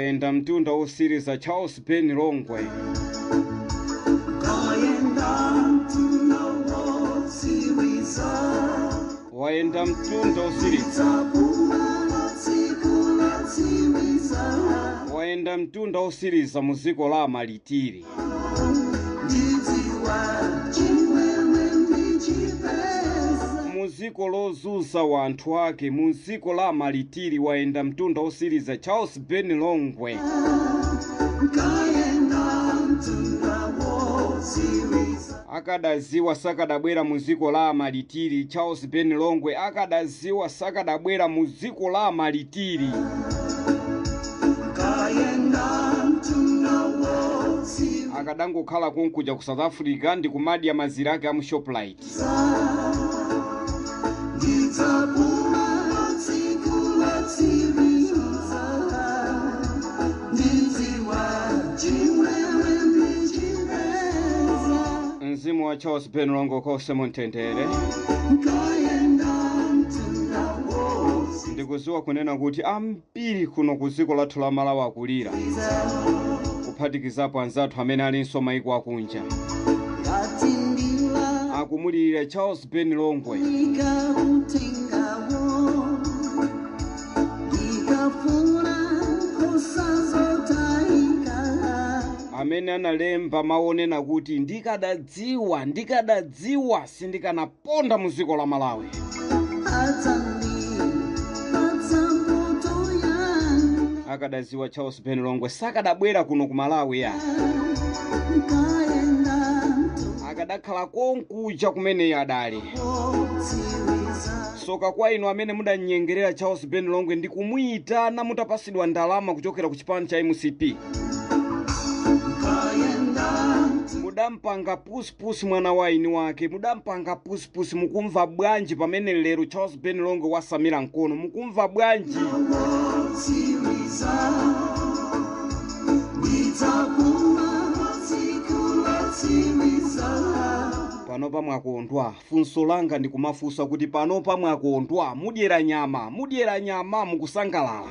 Wayenda mtunda usiriza Charles Ben Longwe. Wayenda mtunda usiriza. Wayenda mtunda usiriza muziko la malitiri. Muziko lozusa wanthu ake, muziko la malitiri. Wayenda mtunda usiriza Charles Ben Longwe. Akadaziwa sakadabwera muziko la malitiri. Charles Ben Longwe akadaziwa sakadabwera muziko la malitiri. Akadangokhala kunkuja ku South Africa ndi kumadya mazira ake amu Shoprite. Mzimu wa Charles Ben Longwe kose muntendere. Ndikuziwa kunena kuti ambiri kuno kuziko lathu la Malawi akulira, kuphatikizapo anzathu amene alinso maiko akunja. Akumulira Charles Ben Longwe. Amene analemba maonena kuti ndikadadziwa sindikanaponda muziko la Malawi. Akadaziwa Charles Ben Longwe sakadabwera kuno ku Malawi ya. Akadakhala konkuja kumene yadali. Soka kwa inu amene mudanyengerera Charles Ben Longwe ndi kumuyitana mutapasidwa ndalama kuchokera ku chipani cha MCP. Mudampanga pusi mwana wa ini wake, mudampanga pusi. Mukumva bwanji pamene lero Charles Ben Longwe wasamira nkono? Mukumva bwanji? Panopa mwakondwa, funso langa ndi kumafusa kuti panopa mwakondwa, mudyera nyama mukusangalala.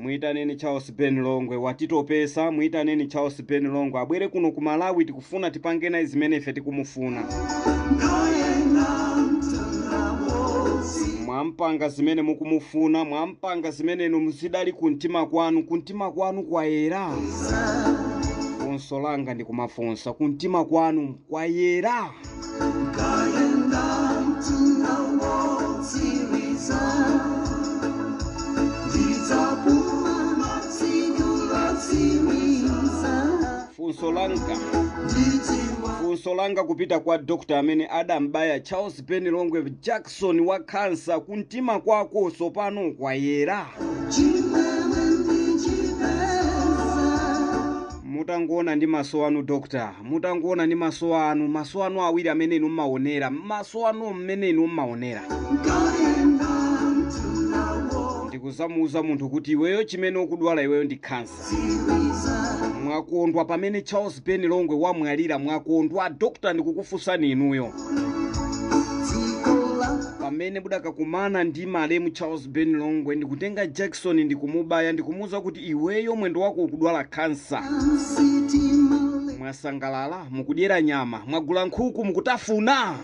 Muitaneni Charles Ben Longwe watitopesa, muitaneni Charles Ben Longwe abwere kuno ku Malawi, tikufuna tipangena zimene ife tikumufuna. Mwampanga zimene mukumufuna, mwampanga zimene inu muzidali kuntima kwanu kwayera. Funso langa ndi kumafunsa, kuntima kwanu kwayera? Funso langa kupita kwa Dr. amene adambaya Charles Ben Longwe Jackson wa cancer. Kuntima kwako sopano kwayera? Mutangoona ndi maso anu Dr. Mutangoona ndi maso anu awiri amene inu mmaonera. Maso anu mmene inu mmaonera. Ndikuzamuuza munthu kuti iweyo chimene ukudwala iweyo ndi cancer. Mwakondwa pamene Charles Ben Longwe wamwalira? Mwakondwa? Dr. ndikukufunsani inuyo. Pamene mudakakumana ndi malemu Charles Ben Longwe ndikutenga Jackson ndikumubaya ndikumuza kuti iweyo mwendo wako ukudwala cancer. Mwasangalala, mukudyera nyama, mwagula nkhuku mukutafuna.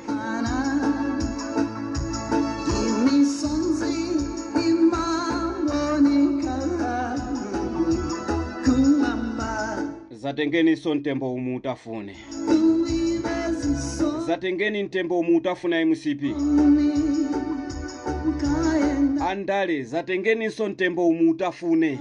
Zatengeni so ntembo umutafune. Zatengeni ntembo umutafuna MCP. Andale zatengeni so ntembo umutafune.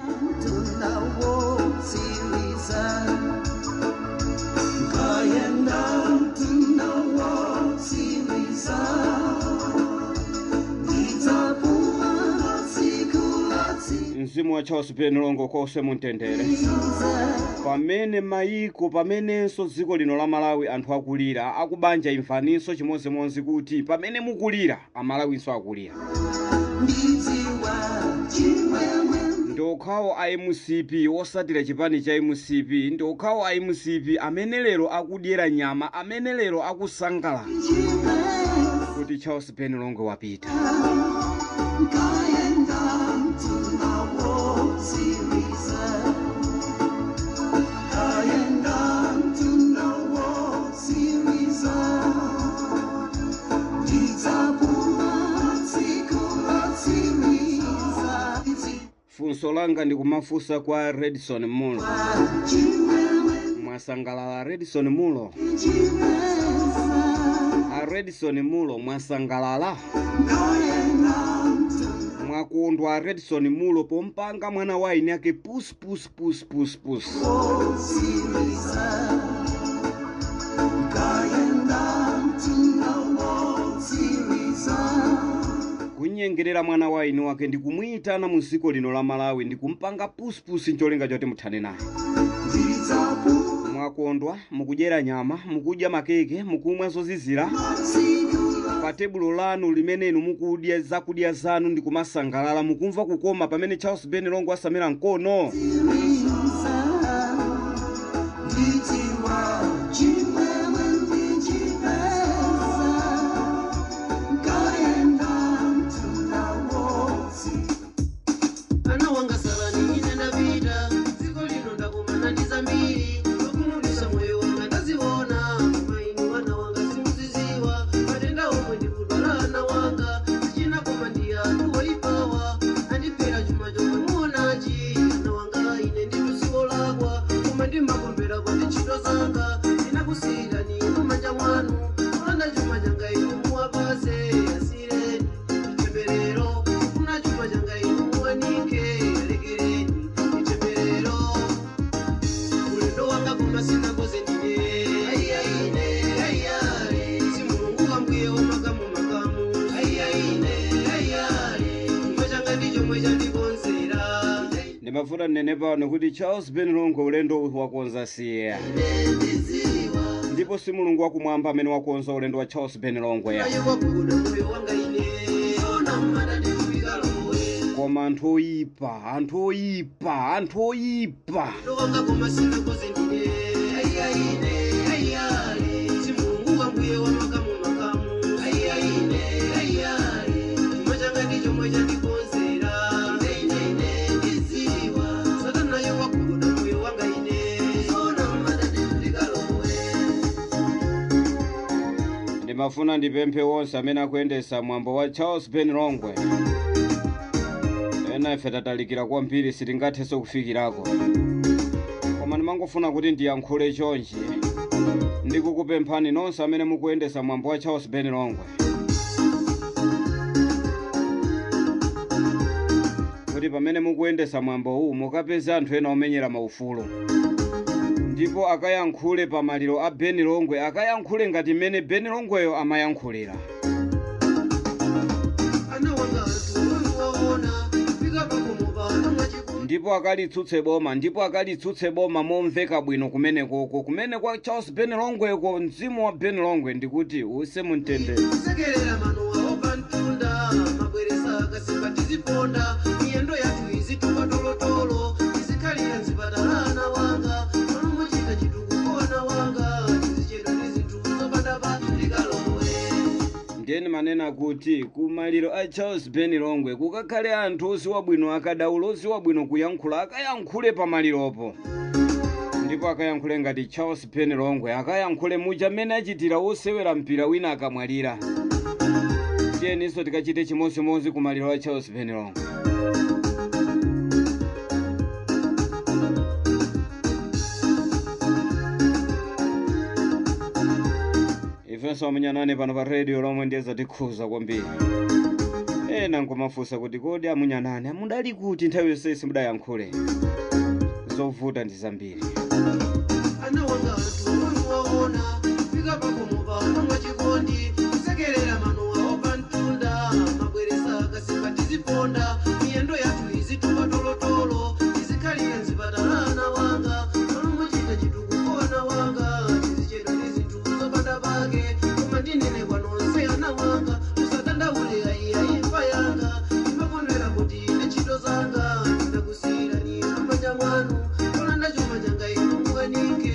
Mzimu wa Charles Ben Longwe kose muntendere. Pamene maiko, pamenenso dziko lino la Malawi anthu akulira, akubanja imfaniso chimodzimodzi kuti pamene mukulira amalawinso akulira. Ndokhawo a MCP osatira chipani cha MCP, ndokhawo a MCP amene lero akudyera nyama, amene lero akusangalala. kuti Charles Ben Longwe wapita. Funso langa ndikumafusa kwa Redson Mulo. Mwasangalala Redson Mulo? Redson Mulo mwasangalala? Mwakondwa Redson Mulo pompanga mwana waini yake pus. Kunyengerera mwana waini wake ndikumuyitana mu dziko lino la Malawi ndikumpanga pus ncholinga choti muthane naye. Mwakondwa mukudyera nyama, mukudya makeke, mukumwa zozizira pa tebulo lanu limene inu mukudya zakudya zanu ndikumasangalala mukumva kukoma pamene Charles Ben Longwe asamira mkono. Ndimafuna nene pano kuti Charles Ben Longwe ulendo wakonza siya. Ndipo si Mulungu wakumwamba amene wakonza ulendo wa Charles Ben Longwe ya. Koma anthu oyipa. Ndimafuna ndipemphe wonse amene akuyendesa mwambo wa Charles Ben Longwe. Ena ife tatalikira kwambiri sitingathenso kufikirako. Koma ndimangofuna kuti ndiyankhule chonchi. Ndikukupemphani nonse amene mukuyendesa mwambo wa Charles Ben Longwe. Kuti pamene mukuyendesa mwambo huu mukapeze anthu ena omenyera maufulu. Ndipo akayankhule pa maliro a Ben Longwe, akayankhule ngati mmene Ben Longweyo amayankhulira. Ndipo akalitsutse boma momveka bwino kumene koko. Kumene kwa Charles Ben Longwe ko mzimu wa Ben Longwe ndikuti use mumtendere. Sekerera manuwa opantunda mabweresa akasimba tiziponda miyendo yathu izitupa tolotolo izikalira nzipatalana wanga anomuchita chitukuona wanga tizichedwa tizintu zopanda panthu ndikalowe. Ndeni manena kuti kumaliro a Charles Ben Longwe kukakhale anthu oziwa bwino akadaulo oziwa bwino kuyankhula akayankhule pa maliropo. Ndipo akayankhule ngati Charles Ben Longwe akayankhule muja mmene achitira wosewera mpira wina akamwalira. Tiyeniso tikachite chimodzimodzi kumaliro a Charles Ben Longwe. Ifenso amunyanane pano pa radio lomwe ndiyeza tikhuza kwambiri. Ena nkomafusa kuti kodi amunyanane amudali kuti nthawi yonse simudayankhule. Zovuta ndi zambiri. Ana wanga anthu waona fika pakomo pano mwachikondi kusekerera manuwa opantunda mabweresa akasimba tiziponda miyendo yathu izitupa tolotolo izikhalira nzipatalana wanga anomuchita chitukuona wanga tizichedwa tizintu zopanda pake koma ndinene kwa nonse ana wanga usadandaule imfa yanga imapondwera kuti ine ntchito zanga ndakusiyirani amanja mwanu kolanda chuma changa inu mukanike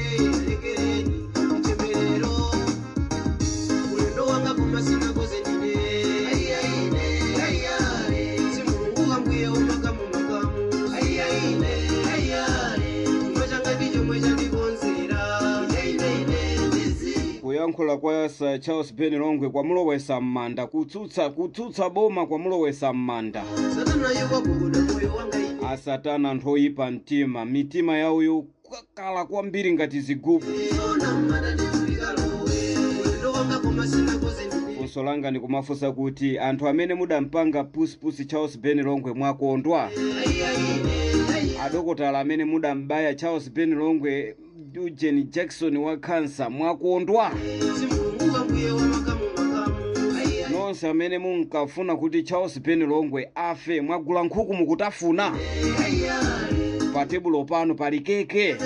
lekereni itemberero ulendo kuyankhula kwa Charles Ben Longwe kwa mulowesa mmanda kutsutsa boma kwa mulowesa mmanda. Asatana anthu oyipa mtima, mitima yawo yokala kwambiri ngati zigubu. Funso langa ndi kumafunsa kuti anthu amene mudampanga pusipusi Charles Ben Longwe mwakondwa? Adokotala amene mudambaya Charles Ben Longwe Eugene Jackson wa cancer mwakondwa? Nonse amene munkafuna kuti Charles Ben Longwe afe mwagula nkhuku mukutafuna? Pa tebulo pano pali keke.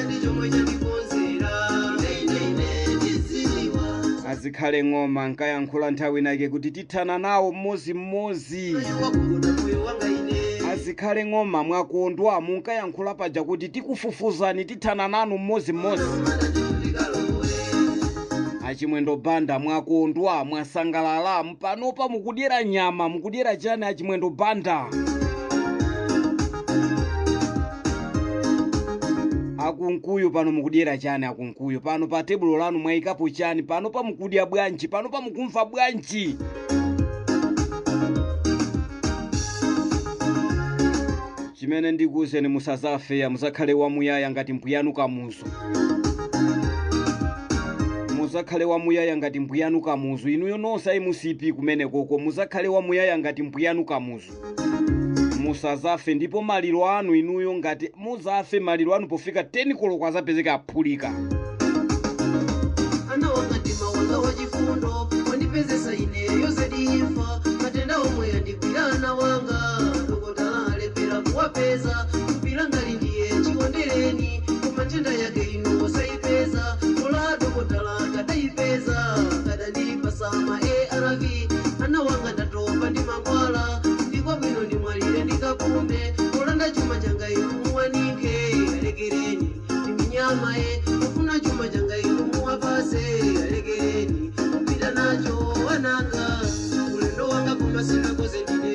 Azikhale ng'oma nkayankhula nthawi nake kuti tithana nawo mmodzi. Azikhale ng'oma mwakondwa munkayankhula paja kuti tikufufuzani tithana nanu mmodzi. Achimwendo banda mwakondwa mwasangalala mpanopa mukudyera nyama mukudyera chani achimwendo banda? Akunkuyu pano mukudyera chani akunkuyu? Pano pa tebulo lanu mwayikapo chani? Pano pa mukudya bwanji? Pano pa mukumva bwanji? Chimene ndikuwuzeni musazafe, musakhale wamuyaya ngati mbuyanu kamuzu. Musakhale wamuyaya ngati mbuyanu kamuzu. Inuyo nonse ayi musipi kumene koko musakhale wamuyaya ngati mbuyanu kamuzu. Musazafe ndipo maliro anu inuyo ngati muzafe maliro anu pofika 10 koloko azapezeka aphulika. Ana wakatima wanga wachifundo wandipezesa ineyo zedifa matenda omwe yandikwirana wanga dokotala alepera kuwapeza kupilanga lindiye chiwondereni kumatenda yake ino saipeza kola dokotala kadaipeza kadandipasa ma ARV ana wanga ndatopa ndi mangwala ndiko bwino ndimwalire ndikakumbe kolanda chuma changa inu muwanike alekereni ndiminyama kufuna chuma changa inu muwapase alekereni kupita nacho wananga ulendo wanga kumasina koze ndine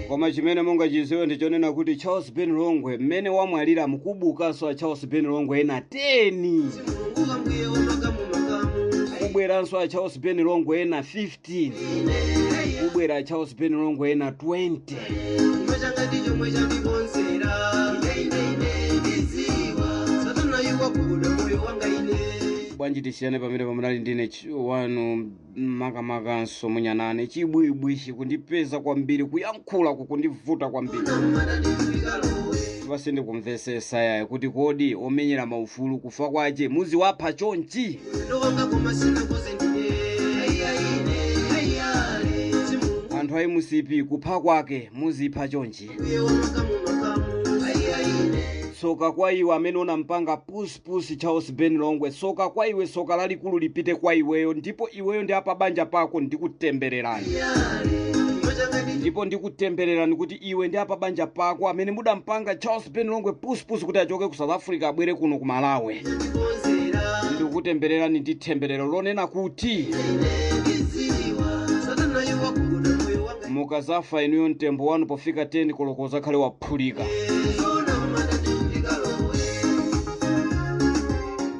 Koma chimene mungachiziwe ndichonena kuti Charles Ben Longwe mmene wamwalira mukubukanso a Charles Ben Longwe ena 10. Kubweranso a Charles Ben Longwe ena 15. Kubwera a Charles Ben Longwe ena 20. Bwanji tisiyane pamene pamunali ndine wanu makamakanso munyanane chibwibwishi kundipeza kwambiri kuyankhula kukundivuta kwambiri. Pasende kumvesesa yaye kuti kodi omenyera maufulu kufa kwache muziwapha chonchi. Anthu ayi musipi kupha kwake muzipha chonchi. Soka kwa iwe amene unampanga pusipusi Charles Ben Longwe, soka kwa iwe, soka lalikulu lipite kwa iweyo, ndipo iweyo ndi apa banja pako ndikutembererani. Ndipo ndikutembererani kuti iwe ndi apa banja pako amene mudampanga Charles Ben Longwe pusipusi kuti achoke ku South Africa abwere kuno ku Malawi. Ndikutembererani ndi temberero lonena kuti mukazafa inuyo mtembo wanu pofika 10 koloko zakhale waphulika.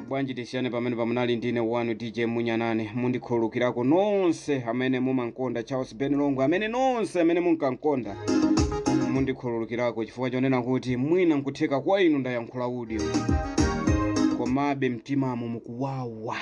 Bwanji tisiyane pamene pamunali ndine wanu DJ Munyanane mundikhululukirako nonse amene mumankonda Charles Ben Longwe, amene nonse amene munkankonda mundikhululukirako chifukwa chonena kuti mwina nkutheka kwa inu ndayankhula audio komabe mtimamo mukuwawa.